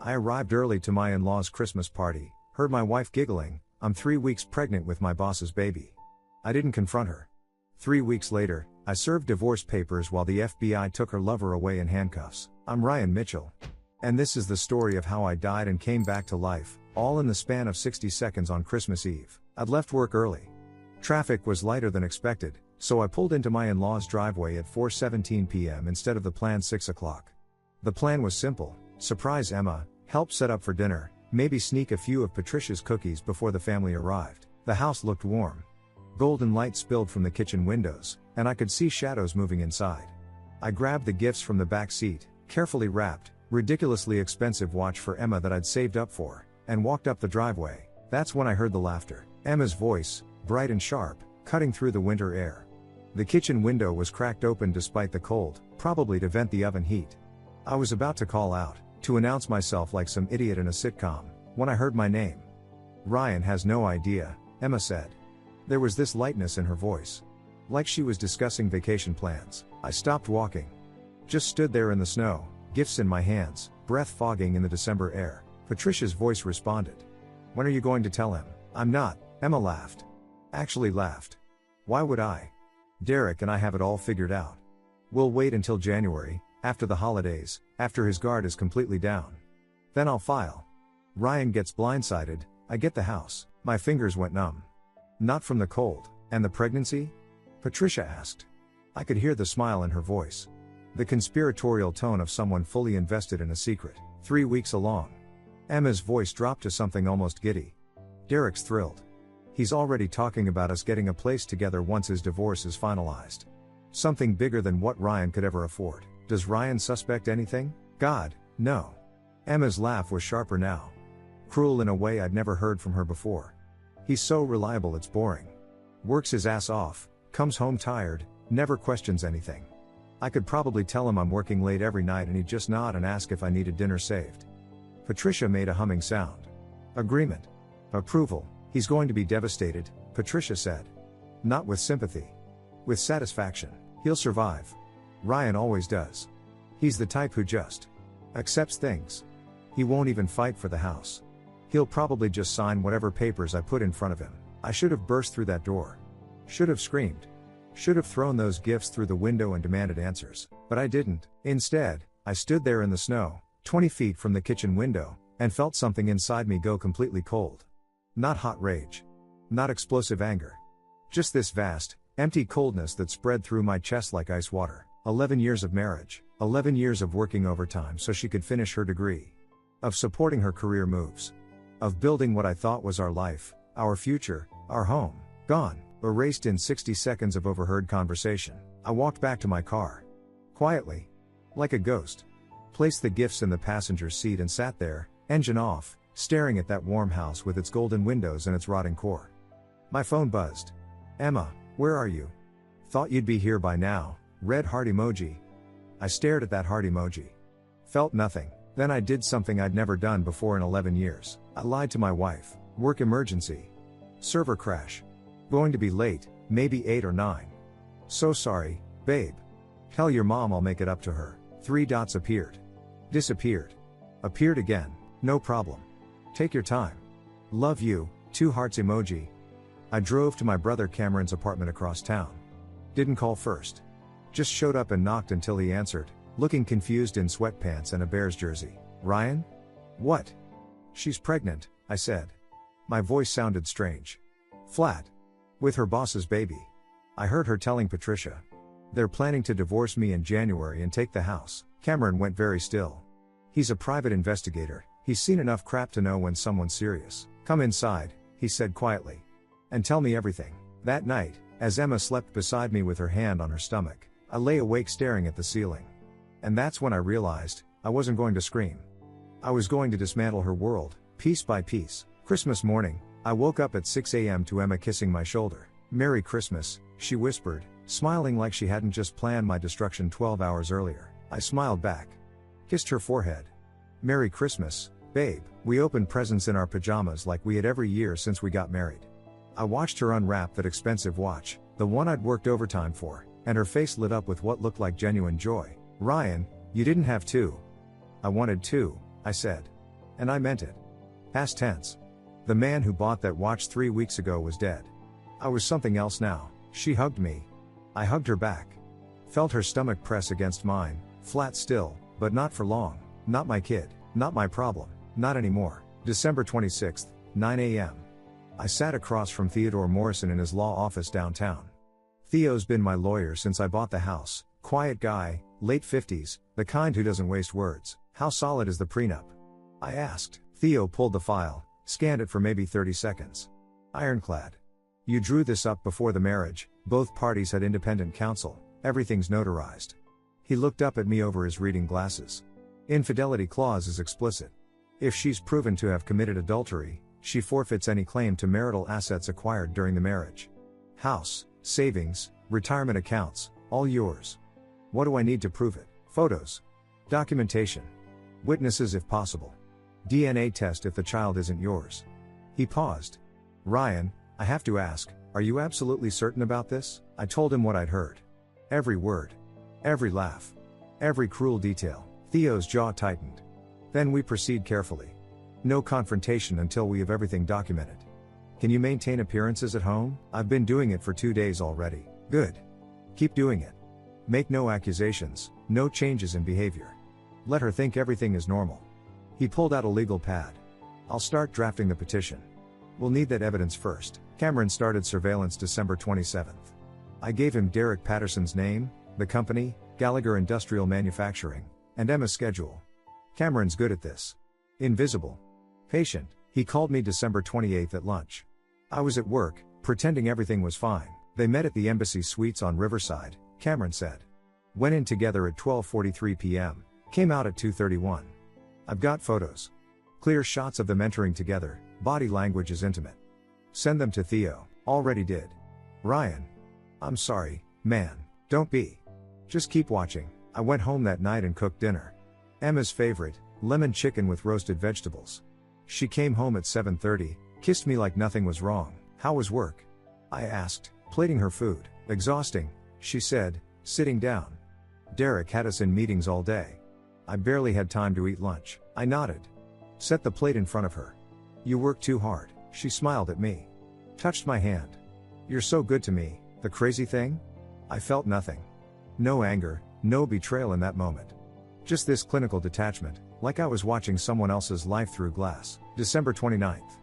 I arrived early to my in-laws' Christmas party, heard my wife giggling. I'm 3 weeks pregnant with my boss's baby. I didn't confront her. 3 weeks later, I served divorce papers while the FBI took her lover away in handcuffs. I'm Ryan Mitchell. And this is the story of how I died and came back to life, all in the span of 60 seconds on Christmas Eve. I'd left work early. Traffic was lighter than expected, so I pulled into my in-laws' driveway at 4:17 p.m. instead of the planned 6 o'clock. The plan was simple: surprise Emma, help set up for dinner, maybe sneak a few of Patricia's cookies before the family arrived. The house looked warm. Golden light spilled from the kitchen windows, and I could see shadows moving inside. I grabbed the gifts from the back seat, carefully wrapped, ridiculously expensive watch for Emma that I'd saved up for, and walked up the driveway. That's when I heard the laughter. Emma's voice, bright and sharp, cutting through the winter air. The kitchen window was cracked open despite the cold, probably to vent the oven heat. I was about to call out, to announce myself like some idiot in a sitcom, when I heard my name. Ryan has no idea, Emma said. There was this lightness in her voice. Like she was discussing vacation plans. I stopped walking. Just stood there in the snow, gifts in my hands, breath fogging in the December air. Patricia's voice responded. When are you going to tell him? I'm not, Emma laughed. Actually laughed. Why would I? Derek and I have it all figured out. We'll wait until January, after the holidays, after his guard is completely down. Then I'll file. Ryan gets blindsided. I get the house. My fingers went numb. Not from the cold. And the pregnancy? Patricia asked. I could hear the smile in her voice. The conspiratorial tone of someone fully invested in a secret. 3 weeks along. Emma's voice dropped to something almost giddy. Derek's thrilled. He's already talking about us getting a place together once his divorce is finalized. Something bigger than what Ryan could ever afford. Does Ryan suspect anything? God, no. Emma's laugh was sharper now. Cruel in a way I'd never heard from her before. He's so reliable it's boring. Works his ass off, comes home tired, never questions anything. I could probably tell him I'm working late every night and he'd just nod and ask if I needed dinner saved. Patricia made a humming sound. Agreement. Approval. He's going to be devastated, Patricia said. Not with sympathy. With satisfaction. He'll survive. Ryan always does. He's the type who just accepts things. He won't even fight for the house. He'll probably just sign whatever papers I put in front of him. I should have burst through that door. Should have screamed. Should have thrown those gifts through the window and demanded answers. But I didn't. Instead, I stood there in the snow, 20 feet from the kitchen window, and felt something inside me go completely cold. Not hot rage. Not explosive anger. Just this vast, empty coldness that spread through my chest like ice water. 11 years of marriage. 11 years of working overtime so she could finish her degree. Of supporting her career moves. Of building what I thought was our life, our future, our home. Gone. Erased in 60 seconds of overheard conversation. I walked back to my car. Quietly. Like a ghost. Placed the gifts in the passenger seat and sat there, engine off, staring at that warm house with its golden windows and its rotting core. My phone buzzed. Emma, where are you? Thought you'd be here by now. Red heart emoji. I stared at that heart emoji. Felt nothing. Then I did something I'd never done before in 11 years. I lied to my wife. Work emergency. Server crash. Going to be late, maybe 8 or 9. So sorry, babe. Tell your mom I'll make it up to her. 3 dots appeared. Disappeared. Appeared again. No problem. Take your time. Love you, 2 hearts emoji. I drove to my brother Cameron's apartment across town. Didn't call first. Just showed up and knocked until he answered, looking confused in sweatpants and a Bears jersey. Ryan? What? She's pregnant, I said. My voice sounded strange. Flat. With her boss's baby. I heard her telling Patricia. They're planning to divorce me in January and take the house. Cameron went very still. He's a private investigator. He's seen enough crap to know when someone's serious. Come inside, he said quietly. And tell me everything. That night, as Emma slept beside me with her hand on her stomach, I lay awake staring at the ceiling. And that's when I realized, I wasn't going to scream. I was going to dismantle her world, piece by piece. Christmas morning, I woke up at 6 a.m. to Emma kissing my shoulder. Merry Christmas, she whispered, smiling like she hadn't just planned my destruction 12 hours earlier. I smiled back. Kissed her forehead. Merry Christmas, babe. We opened presents in our pajamas like we had every year since we got married. I watched her unwrap that expensive watch, the one I'd worked overtime for, and her face lit up with what looked like genuine joy. Ryan, you didn't have to. I wanted to, I said. And I meant it. Past tense. The man who bought that watch 3 weeks ago was dead. I was something else now. She hugged me. I hugged her back. Felt her stomach press against mine, flat still, but not for long. Not my kid, not my problem, not anymore. December 26th, 9 a.m. I sat across from Theodore Morrison in his law office downtown. Theo's been my lawyer since I bought the house. Quiet guy, late 50s, the kind who doesn't waste words. How solid is the prenup? I asked. Theo pulled the file, scanned it for maybe 30 seconds. Ironclad. You drew this up before the marriage, both parties had independent counsel, everything's notarized. He looked up at me over his reading glasses. Infidelity clause is explicit. If she's proven to have committed adultery, she forfeits any claim to marital assets acquired during the marriage. House, savings, retirement accounts, all yours. What do I need to prove it? Photos. Documentation. Witnesses if possible. DNA test if the child isn't yours. He paused. Ryan, I have to ask, are you absolutely certain about this? I told him what I'd heard. Every word. Every laugh. Every cruel detail. Theo's jaw tightened. Then we proceed carefully. No confrontation until we have everything documented. Can you maintain appearances at home? I've been doing it for 2 days already. Good. Keep doing it. Make no accusations, no changes in behavior. Let her think everything is normal. He pulled out a legal pad. I'll start drafting the petition. We'll need that evidence first. Cameron started surveillance December 27th. I gave him Derek Patterson's name, the company, Gallagher Industrial Manufacturing, and Emma's schedule. Cameron's good at this. Invisible. Patient. He called me December 28th at lunch. I was at work, pretending everything was fine. They met at the Embassy Suites on Riverside, Cameron said. Went in together at 12:43 p.m., came out at 2:31. I've got photos. Clear shots of them entering together, body language is intimate. Send them to Theo. Already did. Ryan. I'm sorry, man. Don't be. Just keep watching. I went home that night and cooked dinner. Emma's favorite, lemon chicken with roasted vegetables. She came home at 7:30, kissed me like nothing was wrong. How was work? I asked, plating her food. Exhausting, she said, sitting down. Derek had us in meetings all day. I barely had time to eat lunch. I nodded. Set the plate in front of her. You work too hard. She smiled at me. Touched my hand. You're so good to me. The crazy thing? I felt nothing. No anger, no betrayal in that moment. Just this clinical detachment, like I was watching someone else's life through glass. December 29th.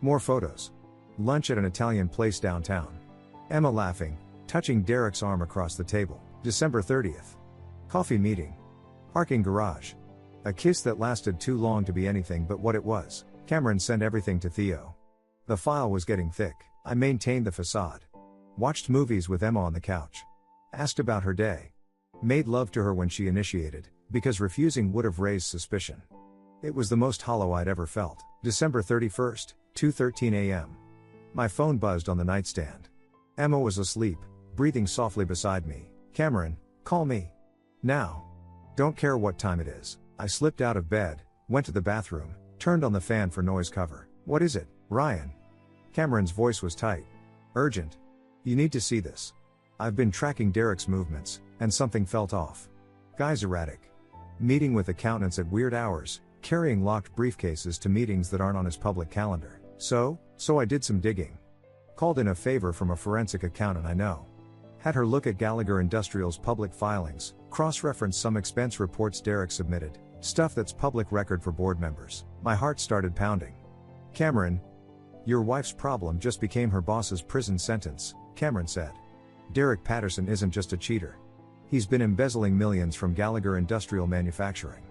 More photos. Lunch at an Italian place downtown. Emma laughing, touching Derek's arm across the table. December 30th. Coffee meeting. Parking garage. A kiss that lasted too long to be anything but what it was. Cameron sent everything to Theo. The file was getting thick. I maintained the facade. Watched movies with Emma on the couch. Asked about her day. Made love to her when she initiated, because refusing would have raised suspicion. It was the most hollow I'd ever felt. December 31st, 2:13 a.m. My phone buzzed on the nightstand. Emma was asleep, breathing softly beside me. Cameron, call me. Now. Don't care what time it is. I slipped out of bed, went to the bathroom, turned on the fan for noise cover. What is it, Ryan? Cameron's voice was tight. Urgent. You need to see this. I've been tracking Derek's movements, and something felt off. Guy's erratic. Meeting with accountants at weird hours, carrying locked briefcases to meetings that aren't on his public calendar. So I did some digging. Called in a favor from a forensic accountant I know. Had her look at Gallagher Industrial's public filings, cross-reference some expense reports Derek submitted, stuff that's public record for board members. My heart started pounding. Cameron, your wife's problem just became her boss's prison sentence, Cameron said. Derek Patterson isn't just a cheater. He's been embezzling millions from Gallagher Industrial Manufacturing.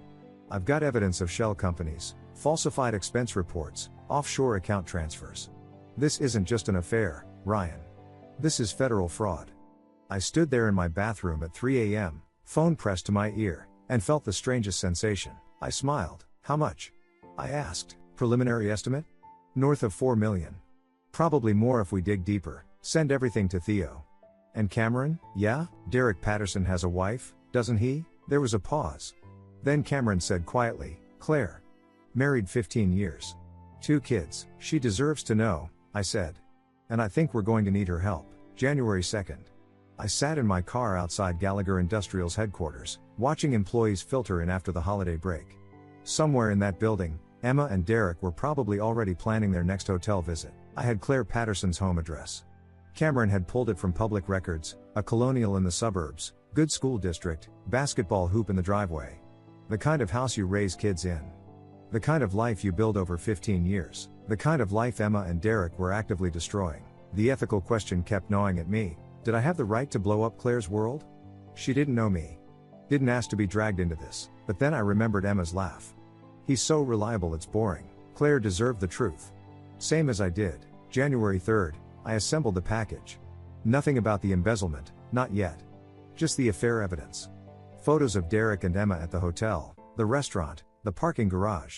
I've got evidence of shell companies, falsified expense reports, offshore account transfers. This isn't just an affair, Ryan. This is federal fraud. I stood there in my bathroom at 3 a.m., phone pressed to my ear, and felt the strangest sensation. I smiled. How much? I asked. Preliminary estimate? North of 4 million. Probably more if we dig deeper. Send everything to Theo. And Cameron? Yeah? Derek Patterson has a wife, doesn't he? There was a pause. Then Cameron said quietly, Claire. Married 15 years. 2 kids. She deserves to know, I said. And I think we're going to need her help. January 2nd. I sat in my car outside Gallagher Industrial's headquarters, watching employees filter in after the holiday break. Somewhere in that building, Emma and Derek were probably already planning their next hotel visit. I had Claire Patterson's home address. Cameron had pulled it from public records, a colonial in the suburbs, good school district, basketball hoop in the driveway. The kind of house you raise kids in. The kind of life you build over 15 years. The kind of life Emma and Derek were actively destroying. The ethical question kept gnawing at me. Did I have the right to blow up Claire's world? She didn't know me. Didn't ask to be dragged into this. But then I remembered Emma's laugh. He's so reliable it's boring. Claire deserved the truth. Same as I did. January 3rd, I assembled the package. Nothing about the embezzlement, not yet. Just the affair evidence. Photos of Derek and Emma at the hotel, the restaurant, the parking garage.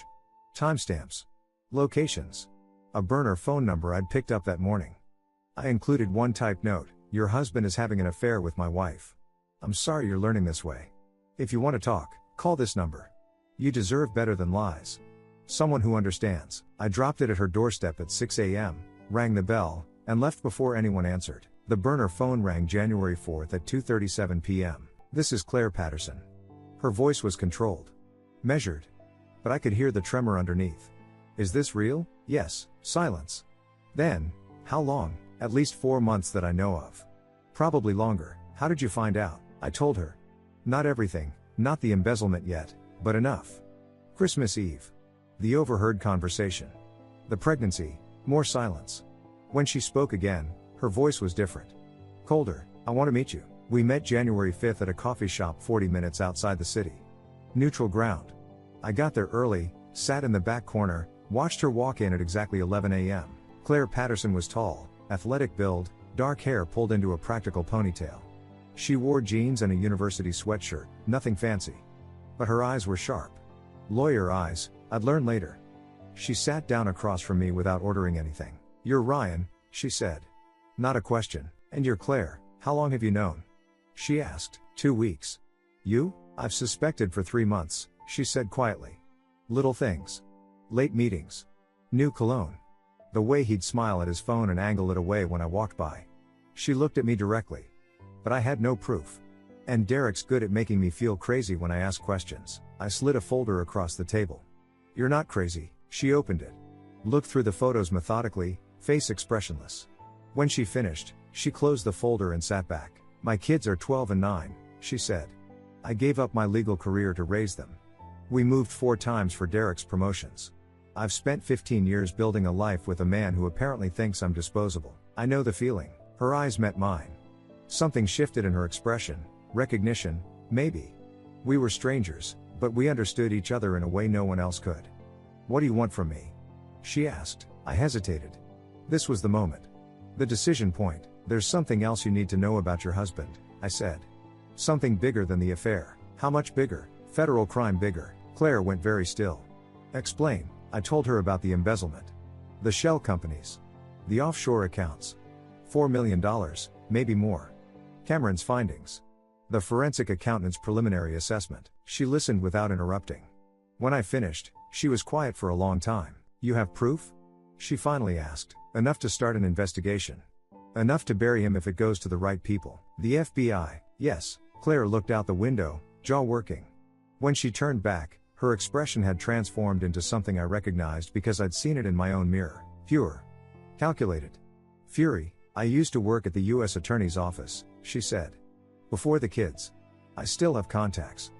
Timestamps. Locations. A burner phone number I'd picked up that morning. I included one typed note: "Your husband is having an affair with my wife. I'm sorry you're learning this way. If you want to talk, call this number. You deserve better than lies. Someone who understands." I dropped it at her doorstep at 6 a.m., rang the bell, and left before anyone answered. The burner phone rang January 4th at 2:37 p.m. "This is Claire Patterson." Her voice was controlled. Measured. But I could hear the tremor underneath. "Is this real?" "Yes." Silence. Then, "How long?" "At least 4 months that I know of." "Probably longer. How did you find out?" I told her. Not everything, not the embezzlement yet, but enough. Christmas Eve. The overheard conversation. The pregnancy, more silence. When she spoke again, her voice was different. Colder. "I want to meet you." We met January 5th at a coffee shop 40 minutes outside the city. Neutral ground. I got there early, sat in the back corner, watched her walk in at exactly 11 a.m. Claire Patterson was tall, athletic build, dark hair pulled into a practical ponytail. She wore jeans and a university sweatshirt, nothing fancy. But her eyes were sharp. Lawyer eyes, I'd learn later. She sat down across from me without ordering anything. "You're Ryan," she said. Not a question. "And you're Claire. How long have you known?" She asked. 2 weeks. "You?" "I've suspected for 3 months," she said quietly. Little things. Late meetings. New cologne. The way he'd smile at his phone and angle it away when I walked by. She looked at me directly. But I had no proof. And Derek's good at making me feel crazy when I ask questions. I slid a folder across the table. "You're not crazy." She opened it. Looked through the photos methodically, face expressionless. When she finished, she closed the folder and sat back. "My kids are 12 and 9, she said. "I gave up my legal career to raise them. We moved 4 times for Derek's promotions. I've spent 15 years building a life with a man who apparently thinks I'm disposable. I know the feeling." Her eyes met mine. Something shifted in her expression, recognition, maybe. We were strangers, but we understood each other in a way no one else could. "What do you want from me?" she asked. I hesitated. This was the moment. The decision point. "There's something else you need to know about your husband," I said. "Something bigger than the affair." "How much bigger?" "Federal crime bigger." Claire went very still. "Explain." I told her about the embezzlement. The shell companies. The offshore accounts. $4 million, maybe more. Cameron's findings. The forensic accountant's preliminary assessment. She listened without interrupting. When I finished, she was quiet for a long time. "You have proof?" she finally asked. "Enough to start an investigation. Enough to bury him if it goes to the right people." "The FBI, yes." Claire looked out the window, jaw working. When she turned back, her expression had transformed into something I recognized because I'd seen it in my own mirror. Pure. Calculated. Fury. "I used to work at the U.S. Attorney's Office," she said. "Before the kids. I still have contacts.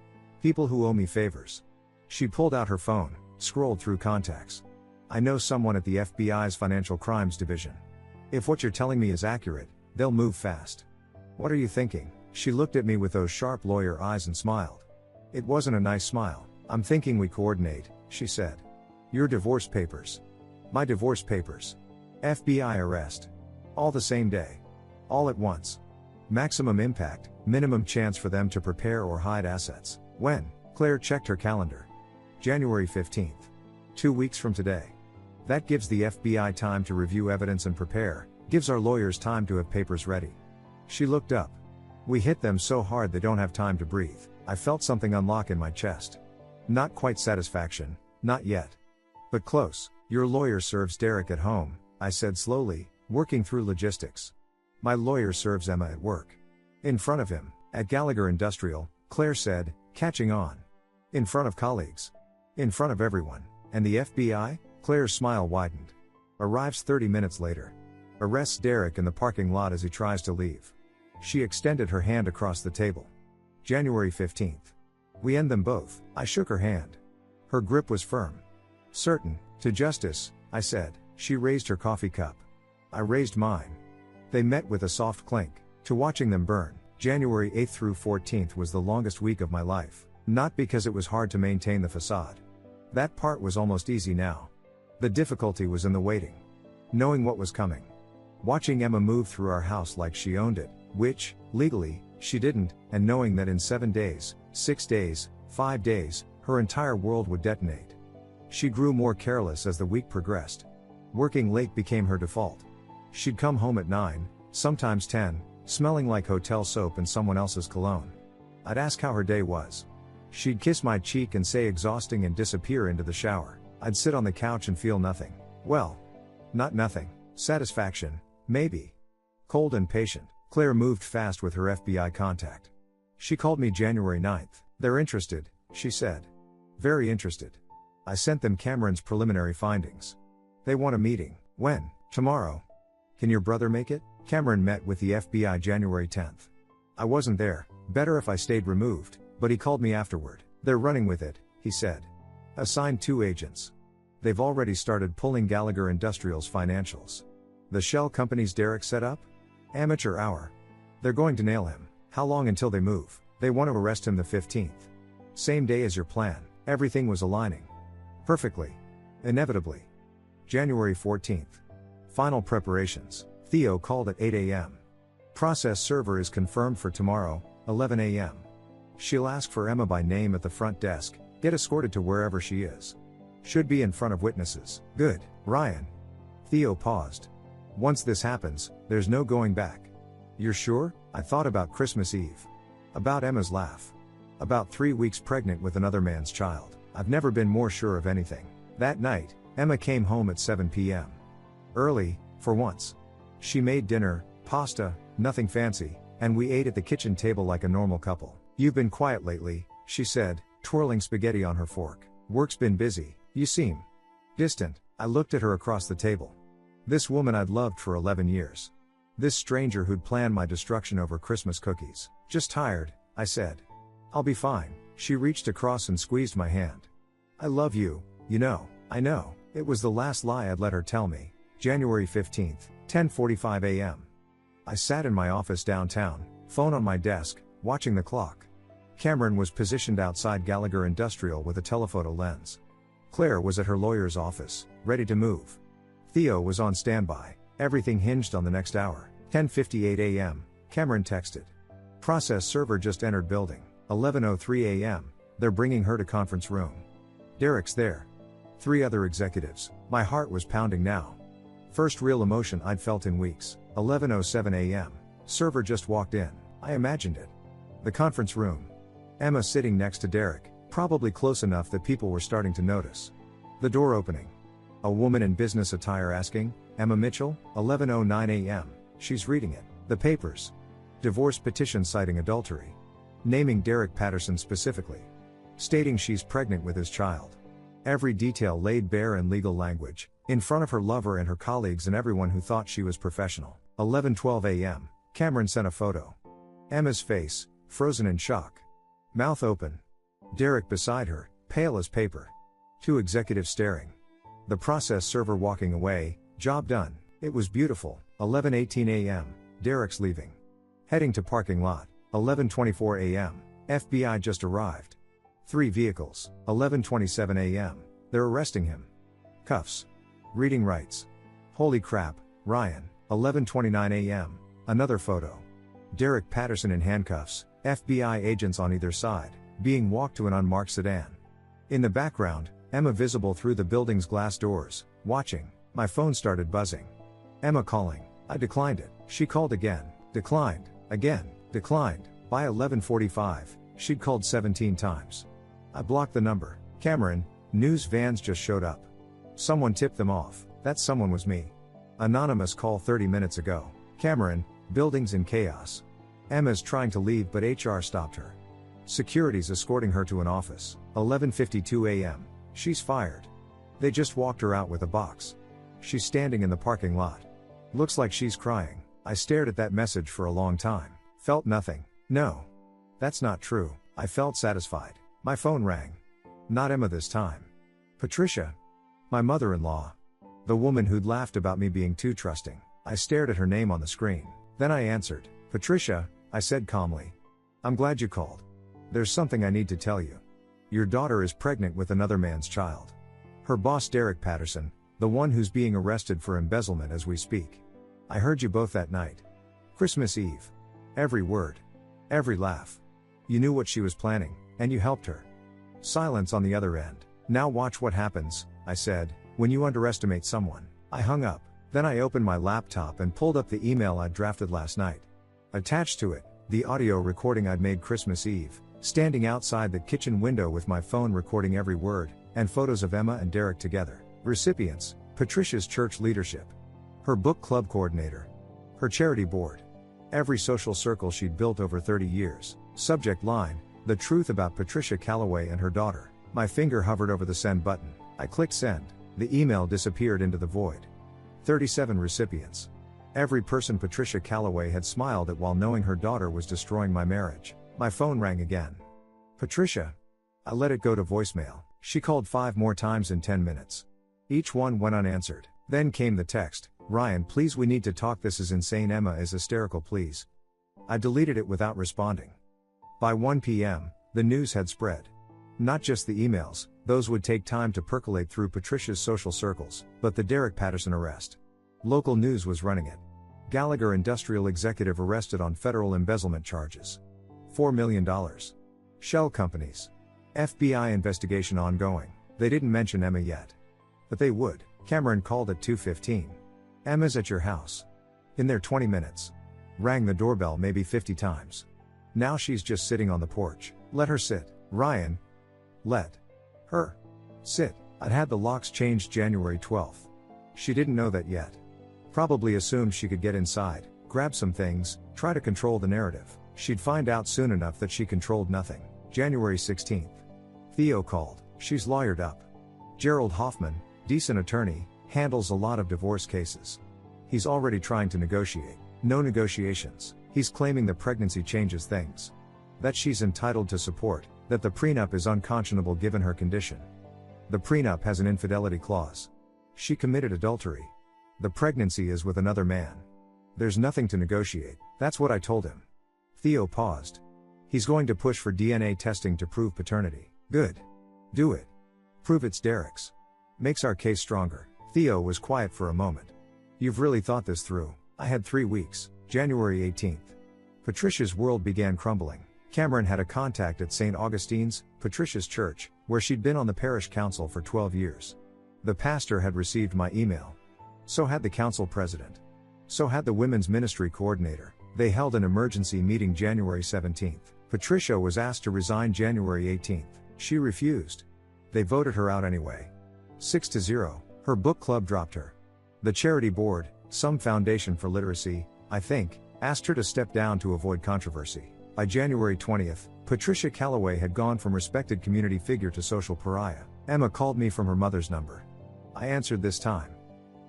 People who owe me favors." She pulled out her phone, scrolled through contacts. "I know someone at the FBI's Financial Crimes Division. If what you're telling me is accurate, they'll move fast." "What are you thinking?" She looked at me with those sharp lawyer eyes and smiled. It wasn't a nice smile. "I'm thinking we coordinate," she said. "Your divorce papers. My divorce papers. FBI arrest. All the same day. All at once. Maximum impact, minimum chance for them to prepare or hide assets." "When?" Claire checked her calendar. "January 15th. 2 weeks from today. That gives the FBI time to review evidence and prepare, gives our lawyers time to have papers ready." She looked up. "We hit them so hard they don't have time to breathe." I felt something unlock in my chest. Not quite satisfaction, not yet. But close. "Your lawyer serves Derek at home," I said slowly, working through logistics. "My lawyer serves Emma at work." "In front of him, at Gallagher Industrial," Claire said, catching on. "In front of colleagues. In front of everyone." And the FBI? Claire's smile widened. Arrives 30 minutes later. Arrests Derek in the parking lot as he tries to leave. She extended her hand across the table. January 15th. We end them both. I shook her hand. Her grip was firm. Certain, to justice, I said. She raised her coffee cup. I raised mine. They met with a soft clink. To watching them burn. January 8th through 14th was the longest week of my life. Not because it was hard to maintain the facade. That part was almost easy now. The difficulty was in the waiting. Knowing what was coming. Watching Emma move through our house like she owned it, which, legally, she didn't, and knowing that in 7 days, 6 days, 5 days, her entire world would detonate. She grew more careless as the week progressed. Working late became her default. She'd come home at 9, sometimes 10, smelling like hotel soap and someone else's cologne. I'd ask how her day was. She'd kiss my cheek and say exhausting and disappear into the shower. I'd sit on the couch and feel nothing. Well, not nothing. Satisfaction, maybe. Cold and patient. Claire moved fast with her FBI contact. She called me January 9th. They're interested, she said. Very interested. I sent them Cameron's preliminary findings. They want a meeting. When? Tomorrow. Can your brother make it? Cameron met with the FBI January 10th. I wasn't there, better if I stayed removed, but he called me afterward. They're running with it, he said. Assigned 2 agents. They've already started pulling Gallagher Industrial's financials. The shell companies Derek set up? Amateur hour. They're going to nail him. How long until they move? They want to arrest him the 15th. Same day as your plan. Everything was aligning. Perfectly. Inevitably. January 14th. Final preparations. Theo called at 8 a.m. Process server is confirmed for tomorrow, 11 a.m. She'll ask for Emma by name at the front desk, get escorted to wherever she is. Should be in front of witnesses. Good, Ryan. Theo paused. Once this happens, there's no going back. You're sure? I thought about Christmas Eve. About Emma's laugh. About 3 weeks pregnant with another man's child. I've never been more sure of anything. That night, Emma came home at 7 p.m. Early, for once. She made dinner, pasta, nothing fancy, and we ate at the kitchen table like a normal couple. You've been quiet lately, she said, twirling spaghetti on her fork. Work's been busy, you seem distant. I looked at her across the table. This woman I'd loved for 11 years. This stranger who'd planned my destruction over Christmas cookies. Just tired, I said. I'll be fine. She reached across and squeezed my hand. I love you, you know. I know. It was the last lie I'd let her tell me. January 15th, 10:45 a.m. I sat in my office downtown, phone on my desk, watching the clock. Cameron was positioned outside Gallagher Industrial with a telephoto lens. Claire was at her lawyer's office, ready to move. Theo was on standby. Everything hinged on the next hour. 10:58 a.m., Cameron texted. Process server just entered building. 11:03 a.m., they're bringing her to conference room. Derek's there. 3 other executives. My heart was pounding now. First real emotion I'd felt in weeks. 11:07 a.m., server just walked in. I imagined it. The conference room. Emma sitting next to Derek, probably close enough that people were starting to notice. The door opening. A woman in business attire asking, Emma Mitchell, 11:09 a.m., she's reading it. The papers. Divorce petition citing adultery. Naming Derek Patterson specifically. Stating she's pregnant with his child. Every detail laid bare in legal language, in front of her lover and her colleagues and everyone who thought she was professional. 11:12 a.m., Cameron sent a photo. Emma's face, frozen in shock. Mouth open. Derek beside her, pale as paper. 2 executives staring. The process server walking away, job done. It was beautiful. 11:18 a.m., Derek's leaving. Heading to parking lot. 11:24 a.m., FBI just arrived. 3 vehicles. 11:27 a.m., they're arresting him. Cuffs. Reading rights. Holy crap, Ryan. 11:29 a.m., another photo. Derek Patterson in handcuffs, FBI agents on either side, being walked to an unmarked sedan. In the background, Emma visible through the building's glass doors, watching. My phone started buzzing. Emma calling. I declined it. She called again. Declined. Again. Declined. By 11:45, she'd called 17 times. I blocked the number. Cameron, news vans just showed up. Someone tipped them off. That someone was me. Anonymous call 30 minutes ago. Cameron, buildings in chaos. Emma's trying to leave but HR stopped her. Security's escorting her to an office. 11:52 a.m. She's fired. They just walked her out with a box. She's standing in the parking lot. Looks like she's crying. I stared at that message for a long time. Felt nothing. No. That's not true. I felt satisfied. My phone rang. Not Emma this time. Patricia. My mother-in-law. The woman who'd laughed about me being too trusting. I stared at her name on the screen. Then I answered. Patricia, I said calmly. I'm glad you called. There's something I need to tell you. Your daughter is pregnant with another man's child. Her boss Derek Patterson, the one who's being arrested for embezzlement as we speak. I heard you both that night. Christmas Eve. Every word. Every laugh. You knew what she was planning, and you helped her. Silence on the other end. Now watch what happens, I said, when you underestimate someone. I hung up. Then I opened my laptop and pulled up the email I'd drafted last night. Attached to it, the audio recording I'd made Christmas Eve, standing outside the kitchen window with my phone recording every word, and photos of Emma and Derek together. Recipients: Patricia's church leadership, her book club coordinator, her charity board, every social circle she'd built over 30 years. Subject line: the truth about Patricia Calloway and her daughter. My finger hovered over the send button. I clicked send. The email disappeared into the void. 37 recipients. Every person Patricia Calloway had smiled at while knowing her daughter was destroying my marriage. My phone rang again. Patricia. I let it go to voicemail. She called 5 more times in 10 minutes. Each one went unanswered. Then came the text: Ryan, please, we need to talk. This is insane. Emma is hysterical, please. I deleted it without responding. By 1 p.m., the news had spread. Not just the emails, those would take time to percolate through Patricia's social circles, but the Derek Patterson arrest. Local news was running it. Gallagher Industrial Executive arrested on federal embezzlement charges. $4 million. Shell companies. FBI investigation ongoing. They didn't mention Emma yet. But they would. Cameron called at 2:15. Emma's at your house. In there 20 minutes. Rang the doorbell maybe 50 times. Now she's just sitting on the porch. Let her sit. Ryan. Let her sit. I'd had the locks changed January 12th. She didn't know that yet. Probably assumed she could get inside, grab some things, try to control the narrative. She'd find out soon enough that she controlled nothing. January 16th. Theo called. She's lawyered up. Gerald Hoffman, decent attorney, handles a lot of divorce cases. He's already trying to negotiate. No negotiations. He's claiming the pregnancy changes things. That she's entitled to support, that the prenup is unconscionable given her condition. The prenup has an infidelity clause. She committed adultery. The pregnancy is with another man. There's nothing to negotiate. That's what I told him. Theo paused. He's going to push for DNA testing to prove paternity. Good. Do it. Prove it's Derek's. Makes our case stronger. Theo was quiet for a moment. You've really thought this through. I had 3 weeks. January 18th. Patricia's world began crumbling. Cameron had a contact at St. Augustine's, Patricia's church, where she'd been on the parish council for 12 years. The pastor had received my email. So had the council president. So had the women's ministry coordinator. They held an emergency meeting January 17th. Patricia was asked to resign January 18th. She refused. They voted her out anyway. 6-0. Her book club dropped her. The charity board, some foundation for literacy, I think, asked her to step down to avoid controversy. By January 20th, Patricia Calloway had gone from respected community figure to social pariah. Emma called me from her mother's number. I answered this time.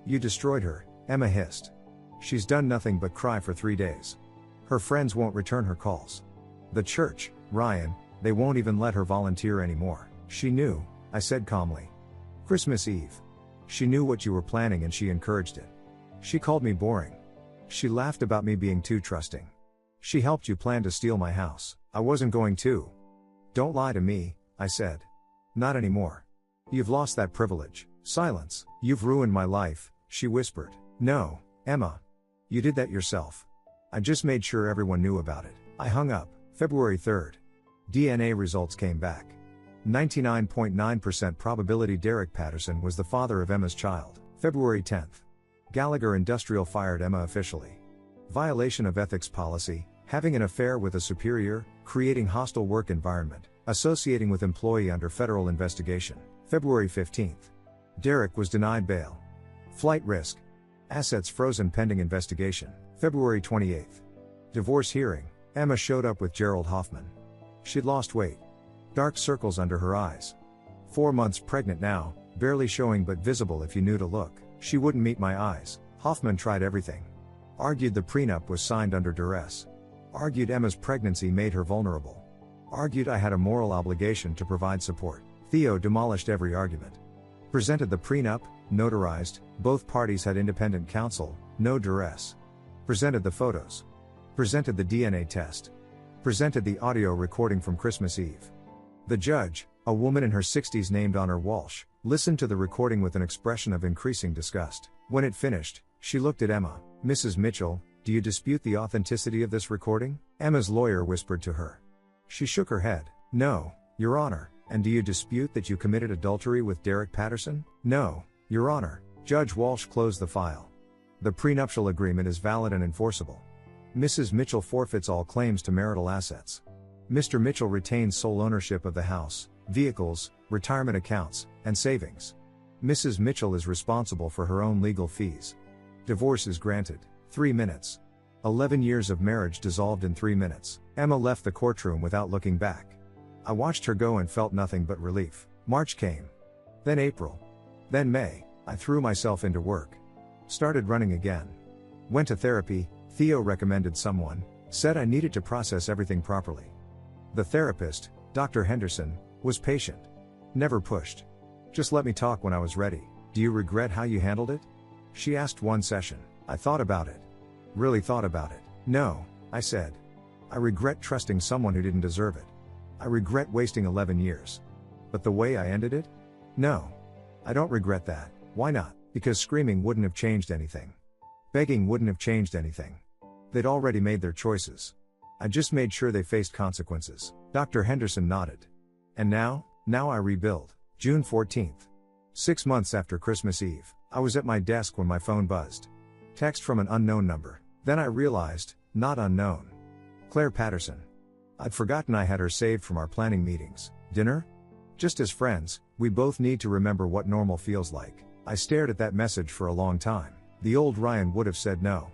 You destroyed her, Emma hissed. She's done nothing but cry for 3 days. Her friends won't return her calls. The church, Ryan, they won't even let her volunteer anymore. She knew, I said calmly. Christmas Eve. She knew what you were planning and she encouraged it. She called me boring. She laughed about me being too trusting. She helped you plan to steal my house. I wasn't going to. Don't lie to me, I said. Not anymore. You've lost that privilege. Silence. You've ruined my life, she whispered. No, Emma. You did that yourself. I just made sure everyone knew about it. I hung up. February 3rd. DNA results came back. 99.9% probability Derek Patterson was the father of Emma's child. February 10th. Gallagher Industrial fired Emma officially. Violation of ethics policy, having an affair with a superior, creating hostile work environment, associating with employee under federal investigation. February 15th. Derek was denied bail. Flight risk. Assets frozen pending investigation. February 28th. Divorce hearing. Emma showed up with Gerald Hoffman. She'd lost weight. Dark circles under her eyes. 4 months pregnant now, barely showing but visible if you knew to look. She wouldn't meet my eyes. Hoffman tried everything. Argued the prenup was signed under duress. Argued Emma's pregnancy made her vulnerable. Argued I had a moral obligation to provide support. Theo demolished every argument. Presented the prenup, notarized, both parties had independent counsel, no duress. Presented the photos. Presented the DNA test. Presented the audio recording from Christmas Eve. The judge, a woman in her 60s named Honor Walsh, listened to the recording with an expression of increasing disgust. When it finished, she looked at Emma. "Mrs. Mitchell, do you dispute the authenticity of this recording?" Emma's lawyer whispered to her. She shook her head. "No, Your Honor." "And do you dispute that you committed adultery with Derek Patterson?" "No, Your Honor." Judge Walsh closed the file. "The prenuptial agreement is valid and enforceable. Mrs. Mitchell forfeits all claims to marital assets. Mr. Mitchell retains sole ownership of the house, vehicles, retirement accounts, and savings. Mrs. Mitchell is responsible for her own legal fees. Divorce is granted." 3 minutes. 11 years of marriage dissolved in 3 minutes. Emma left the courtroom without looking back. I watched her go and felt nothing but relief. March came. Then April. Then May. I threw myself into work. Started running again. Went to therapy. Theo recommended someone, said I needed to process everything properly. The therapist, Dr. Henderson, was patient. Never pushed. Just let me talk when I was ready. "Do you regret how you handled it?" she asked one session. I thought about it. Really thought about it. "No," I said. "I regret trusting someone who didn't deserve it. I regret wasting 11 years. But the way I ended it? No. I don't regret that." "Why not?" "Because screaming wouldn't have changed anything. Begging wouldn't have changed anything. They'd already made their choices. I just made sure they faced consequences." Dr. Henderson nodded. "And now I rebuild." June 14th. 6 months after Christmas Eve, I was at my desk when my phone buzzed. Text from an unknown number. Then I realized, not unknown. Claire Patterson. I'd forgotten I had her saved from our planning meetings. Dinner? Just as friends, we both need to remember what normal feels like. I stared at that message for a long time. The old Ryan would have said no.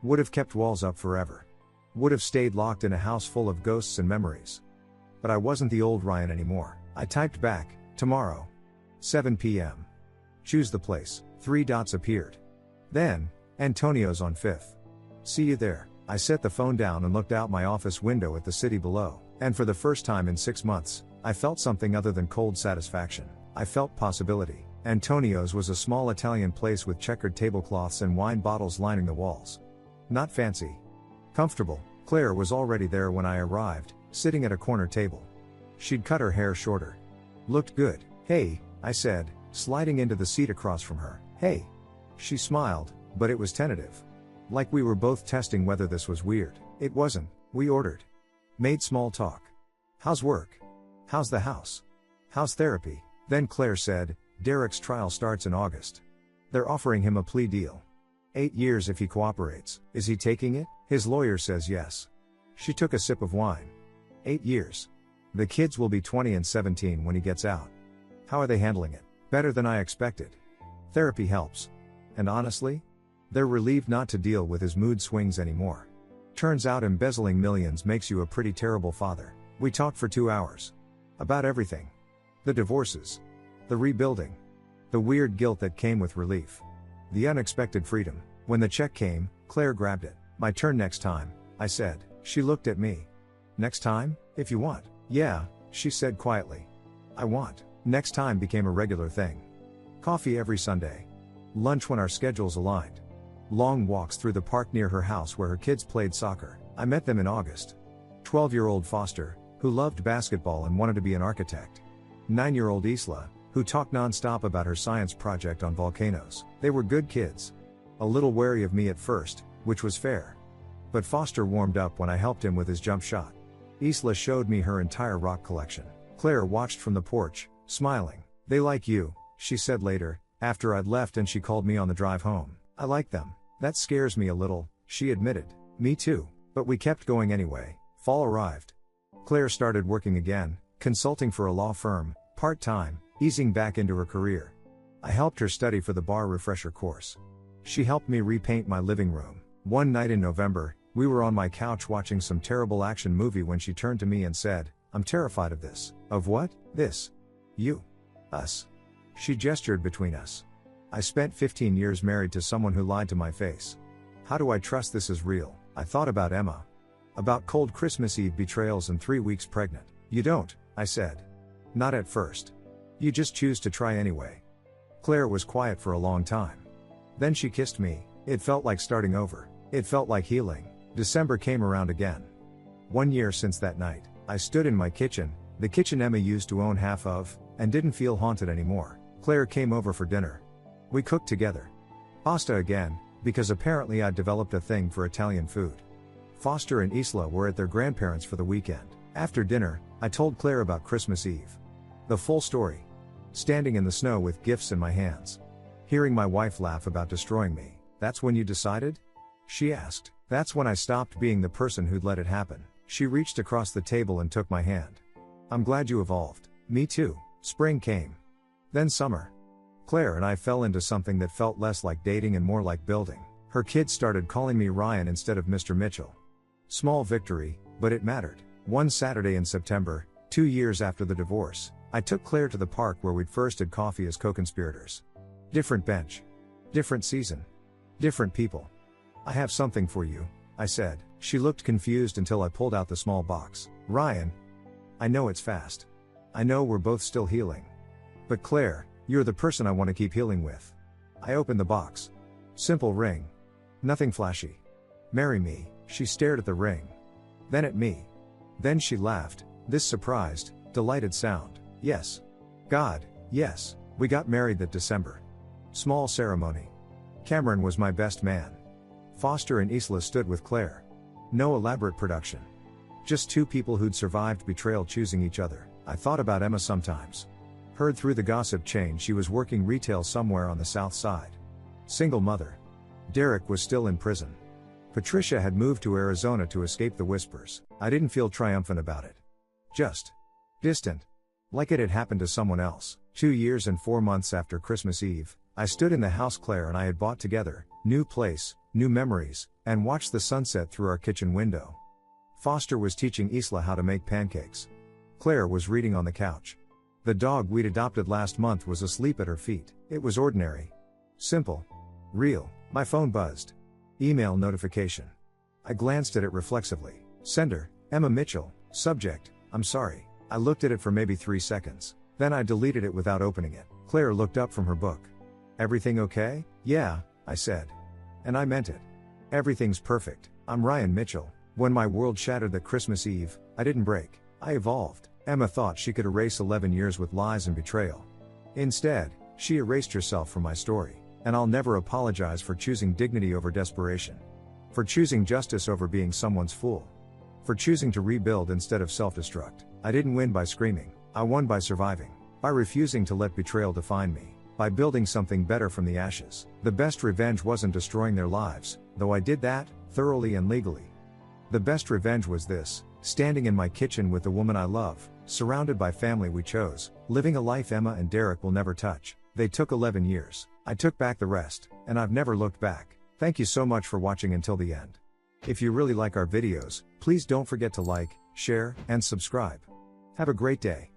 Would have kept walls up forever. Would have stayed locked in a house full of ghosts and memories. But I wasn't the old Ryan anymore. I typed back, "Tomorrow. 7 p.m. Choose the place." 3 dots appeared. Then, "Antonio's on 5th. See you there." I set the phone down and looked out my office window at the city below. And for the first time in 6 months, I felt something other than cold satisfaction. I felt possibility. Antonio's was a small Italian place with checkered tablecloths and wine bottles lining the walls. Not fancy. Comfortable. Claire was already there when I arrived, sitting at a corner table. She'd cut her hair shorter. Looked good. "Hey," I said, sliding into the seat across from her. "Hey." She smiled, but it was tentative. Like we were both testing whether this was weird. It wasn't. We ordered. Made small talk. "How's work? How's the house? How's therapy?" Then Claire said, "Derek's trial starts in August. They're offering him a plea deal. 8 years if he cooperates. Is he taking it?" "His lawyer says yes." She took a sip of wine. 8 years. The kids will be 20 and 17 when he gets out. How are they handling it? Better than I expected. Therapy helps. And honestly, they're relieved not to deal with his mood swings anymore. Turns out embezzling millions makes you a pretty terrible father. We talked for 2 hours. About everything. The divorces. The rebuilding. The weird guilt that came with relief. The unexpected freedom. When the check came, Claire grabbed it. "My turn next time," I said. She looked at me. "Next time, if you want." "Yeah," she said quietly. "I want." Next time became a regular thing. Coffee every Sunday. Lunch when our schedules aligned. Long walks through the park near her house where her kids played soccer. I met them in August. 12-year-old Foster, who loved basketball and wanted to be an architect. 9-year-old Isla, who talked non-stop about her science project on volcanoes. They were good kids. A little wary of me at first, which was fair. But Foster warmed up when I helped him with his jump shot. Isla showed me her entire rock collection. Claire watched from the porch, smiling. "They like you," she said later, after I'd left and she called me on the drive home. "I like them. That scares me a little," she admitted. "Me too." But we kept going anyway. Fall arrived. Claire started working again, consulting for a law firm, part-time, easing back into her career. I helped her study for the bar refresher course. She helped me repaint my living room. One night in November, we were on my couch watching some terrible action movie when she turned to me and said, "I'm terrified of this." "Of what?" "This. You. Us." She gestured between us. I spent 15 years married to someone who lied to my face. How do I trust this is real? I thought about Emma. About cold Christmas Eve betrayals and 3 weeks pregnant. You don't, I said. Not at first. You just choose to try anyway. Claire was quiet for a long time. Then she kissed me. It felt like starting over. It felt like healing. December came around again. 1 year since that night. I stood in my kitchen, the kitchen Emma used to own half of, and didn't feel haunted anymore. Claire came over for dinner. We cooked together. Pasta again, because apparently I'd developed a thing for Italian food. Foster and Isla were at their grandparents' for the weekend. After dinner, I told Claire about Christmas Eve. The full story. Standing in the snow with gifts in my hands. Hearing my wife laugh about destroying me. That's when you decided? She asked. That's when I stopped being the person who'd let it happen. She reached across the table and took my hand. I'm glad you evolved. Me too. Spring came. Then summer. Claire and I fell into something that felt less like dating and more like building. Her kids started calling me Ryan instead of Mr. Mitchell. Small victory, but it mattered. One Saturday in September, 2 years after the divorce, I took Claire to the park where we'd first had coffee as co-conspirators. Different bench. Different season. Different people. I have something for you, I said. She looked confused until I pulled out the small box. Ryan. I know it's fast. I know we're both still healing. But Claire, you're the person I want to keep healing with. I opened the box. Simple ring. Nothing flashy. Marry me. She stared at the ring. Then at me. Then she laughed, this surprised, delighted sound. Yes. God, yes. We got married that December. Small ceremony. Cameron was my best man. Foster and Isla stood with Claire. No elaborate production. Just two people who'd survived betrayal choosing each other. I thought about Emma sometimes. Heard through the gossip chain she was working retail somewhere on the south side. Single mother. Derek was still in prison. Patricia had moved to Arizona to escape the whispers. I didn't feel triumphant about it. Just distant. Like it had happened to someone else. 2 years and 4 months after Christmas Eve, I stood in the house Claire and I had bought together, new place, new memories, and watched the sunset through our kitchen window. Foster was teaching Isla how to make pancakes. Claire was reading on the couch. The dog we'd adopted last month was asleep at her feet. It was ordinary. Simple. Real. My phone buzzed. Email notification. I glanced at it reflexively. Sender, Emma Mitchell. Subject, I'm sorry. I looked at it for maybe 3 seconds. Then I deleted it without opening it. Claire looked up from her book. Everything okay? Yeah, I said. And I meant it. Everything's perfect. I'm Ryan Mitchell. When my world shattered that Christmas Eve, I didn't break. I evolved. Emma thought she could erase 11 years with lies and betrayal. Instead, she erased herself from my story. And I'll never apologize for choosing dignity over desperation. For choosing justice over being someone's fool. For choosing to rebuild instead of self-destruct. I didn't win by screaming. I won by surviving. By refusing to let betrayal define me. By building something better from the ashes. The best revenge wasn't destroying their lives, though I did that, thoroughly and legally. The best revenge was this, standing in my kitchen with the woman I love, surrounded by family we chose, living a life Emma and Derek will never touch. They took 11 years. I took back the rest, and I've never looked back. Thank you so much for watching until the end. If you really like our videos, please don't forget to like, share, and subscribe. Have a great day.